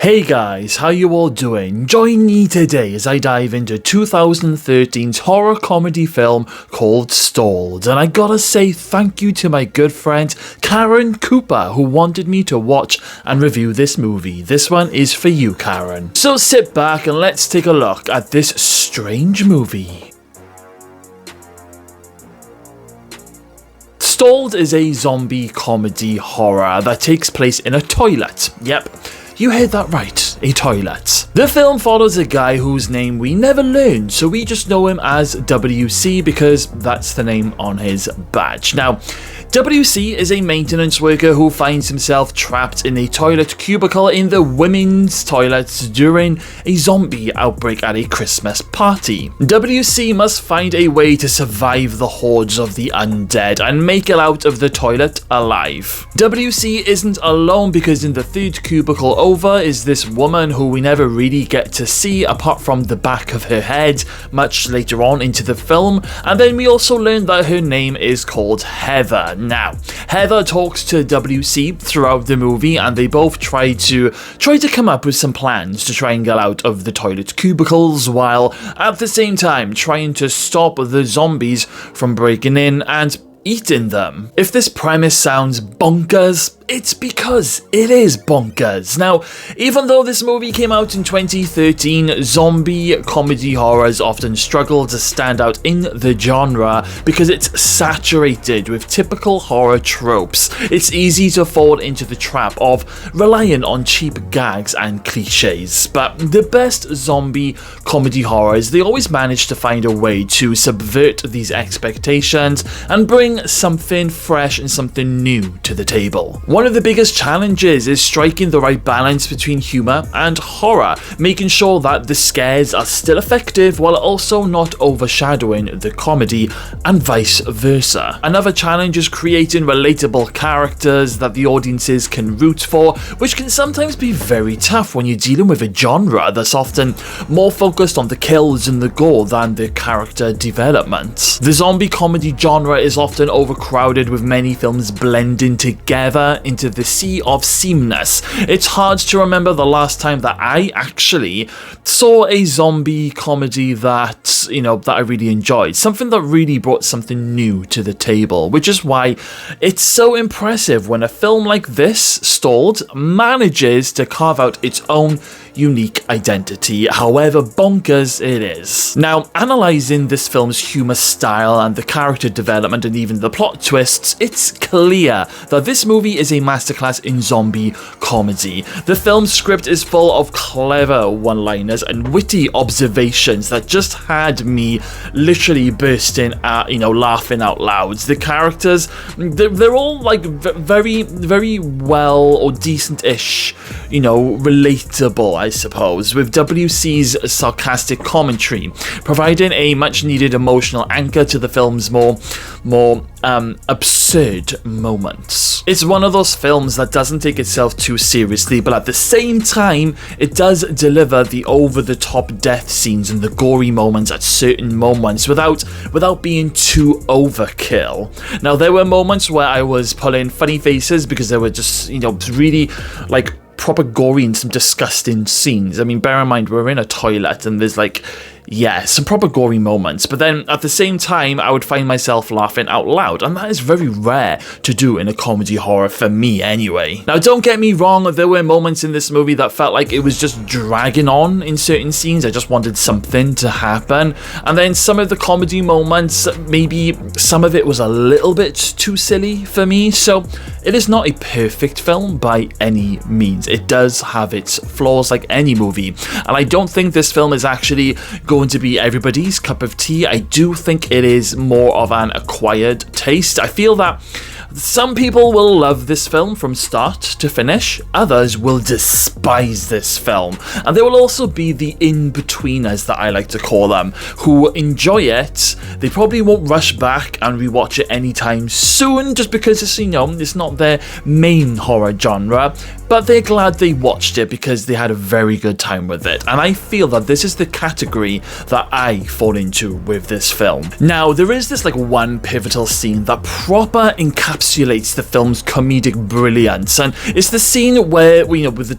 Hey guys, how you all doing? Join me today as I dive into 2013's horror comedy film called Stalled, and I gotta say thank you to my good friend Karen Cooper who wanted me to watch and review this movie. This one is for you, Karen. So sit back and let's take a look at this strange movie. Stalled is a zombie comedy horror that takes place in a toilet. Yep. You heard that right, a toilet. The film follows a guy whose name we never learn, so we just know him as WC because that's the name on his badge. Now, WC is a maintenance worker who finds himself trapped in a toilet cubicle in the women's toilets during a zombie outbreak at a Christmas party. WC must find a way to survive the hordes of the undead and make it out of the toilet alive. WC isn't alone because in the third cubicle over is this woman who we never really get to see apart from the back of her head much later on into the film, and then we also learn that her name is called Heather. Now, Heather talks to WC throughout the movie and they both try to come up with some plans to try and get out of the toilet cubicles while at the same time trying to stop the zombies from breaking in and eating them. If this premise sounds bonkers, it's because it is bonkers. Now, even though this movie came out in 2013, zombie comedy horrors often struggle to stand out in the genre because it's saturated with typical horror tropes. It's easy to fall into the trap of relying on cheap gags and cliches, but the best zombie comedy horrors, they always manage to find a way to subvert these expectations and bring something fresh and something new to the table. One of the biggest challenges is striking the right balance between humor and horror, making sure that the scares are still effective while also not overshadowing the comedy and vice versa. Another challenge is creating relatable characters that the audiences can root for, which can sometimes be very tough when you're dealing with a genre that's often more focused on the kills and the gore than the character development. The zombie comedy genre is often overcrowded with many films blending together into the sea of sameness. It's hard to remember the last time that I actually saw a zombie comedy that I really enjoyed. Something that really brought something new to the table, which is why it's so impressive when a film like this, Stalled, manages to carve out its own unique identity, however bonkers it is. Now, analysing this film's humour style and the character development and even the plot twists, it's clear that this movie is a masterclass in zombie comedy. The film's script is full of clever one-liners and witty observations that just had me literally bursting at, laughing out loud. The characters, they're all like very, very well or decent-ish, relatable, I suppose, with WC's sarcastic commentary, providing a much-needed emotional anchor to the film's more absurd moments. It's one of those films that doesn't take itself too seriously, but at the same time, it does deliver the over-the-top death scenes and the gory moments at certain moments without being too overkill. Now, there were moments where I was pulling funny faces because they were just, really like proper gory and some disgusting scenes. I mean, bear in mind, we're in a toilet and there's some proper gory moments, but then at the same time I would find myself laughing out loud, and that is very rare to do in a comedy horror for me anyway. Now, don't get me wrong, there were moments in this movie that felt like it was just dragging on in certain scenes. I just wanted something to happen, and then some of the comedy moments, maybe some of it was a little bit too silly for me, so it is not a perfect film by any means. It does have its flaws like any movie, and I don't think this film is actually going to be everybody's cup of tea. I do think it is more of an acquired taste. I feel that some people will love this film from start to finish, others will despise this film, and there will also be the in-betweeners that I like to call them, who enjoy it. They probably won't rush back and rewatch it anytime soon just because it's not their main horror genre. but they're glad they watched it because they had a very good time with it, and I feel that this is the category that I fall into with this film. Now, there is this like one pivotal scene that proper encapsulates the film's comedic brilliance, and it's the scene where, with the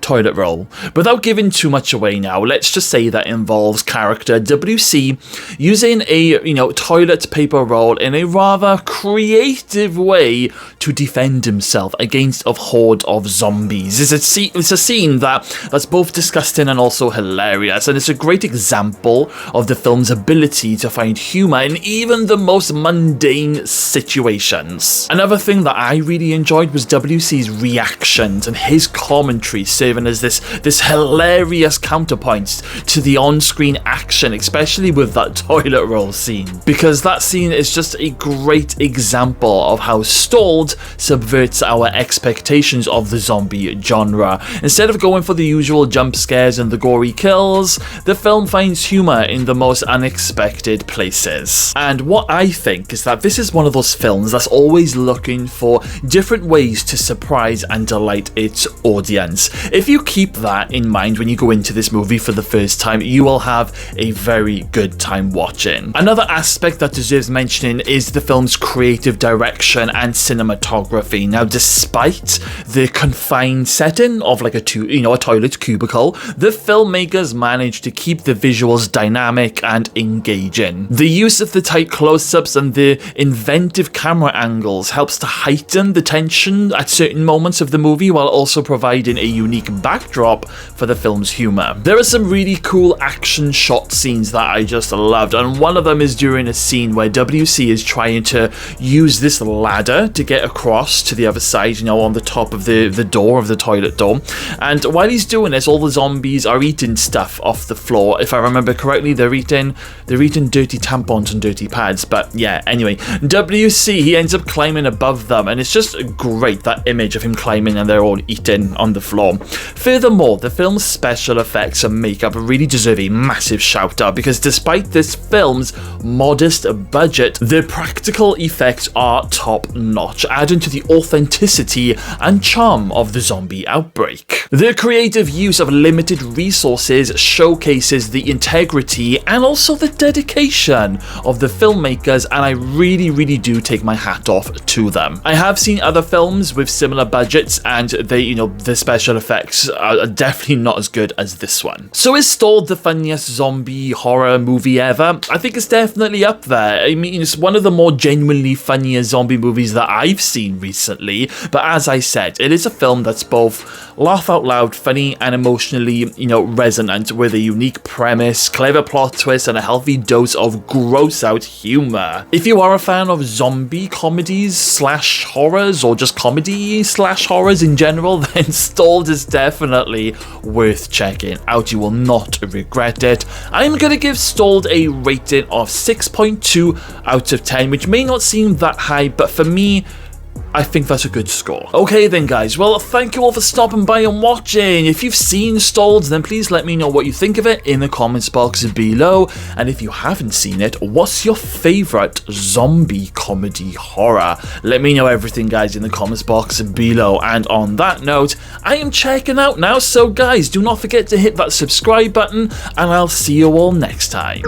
toilet roll. Without giving too much away now, let's just say that involves character WC using a, toilet paper roll in a rather creative way to defend himself against a horde of zombies. It's a scene that's both disgusting and also hilarious, and it's a great example of the film's ability to find humor in even the most mundane situations. Another thing that I really enjoyed was WC's reactions and his commentary serving as this hilarious counterpoint to the on-screen action, especially with that toilet roll scene, because that scene is just a great example of how Stalled subverts our expectations of the zombie genre. Instead of going for the usual jump scares and the gory kills, the film finds humor in the most unexpected places. And what I think is that this is one of those films that's always looking for different ways to surprise and delight its audience. If you keep that in mind when you go into this movie for the first time, you will have a very good time watching. Another aspect that deserves mentioning is the film's creative direction and cinematography. Now, despite the confined setting of like a toilet cubicle, the filmmakers managed to keep the visuals dynamic and engaging. The use of the tight close-ups and the inventive camera angles helps to heighten the tension at certain moments of the movie while also providing a unique backdrop for the film's humor. There are some really cool action shot scenes that I just loved, and one of them is during a scene where WC is trying to use this ladder to get across to the other side, on the top of the door of the toilet door, and while he's doing this, all the zombies are eating stuff off the floor. If I remember correctly, they're eating dirty tampons and dirty pads, but yeah, anyway, WC, he ends up climbing above them, and it's just great, that image of him climbing and they're all eating on the floor. Furthermore, the film's special effects and makeup really deserve a massive shout out, because despite this film's modest budget, the practical effects are top notch, adding to the authenticity and charm of the zombie outbreak. The creative use of limited resources showcases the integrity and also the dedication of the filmmakers, and I really do take my hat off to them. I have seen other films with similar budgets, and the special effects are definitely not as good as this one. So is Stalled the funniest zombie horror movie ever? I think it's definitely up there. I mean, it's one of the more genuinely funnier zombie movies that I've seen recently, but as I said, it is a film that's both laugh out loud, funny, and emotionally, resonant, with a unique premise, clever plot twist, and a healthy dose of gross out humor. If you are a fan of zombie comedies / horrors, or just comedy / horrors in general, then Stalled is definitely worth checking out. You will not regret it. I'm gonna give Stalled a rating of 6.2 out of 10, which may not seem that high, but for me, I think that's a good score. Okay then guys, well, thank you all for stopping by and watching. If you've seen Stalled, then please let me know what you think of it in the comments box below, and if you haven't seen it, what's your favourite zombie comedy horror? Let me know everything, guys, in the comments box below, and on that note, I am checking out now, so guys, do not forget to hit that subscribe button, and I'll see you all next time.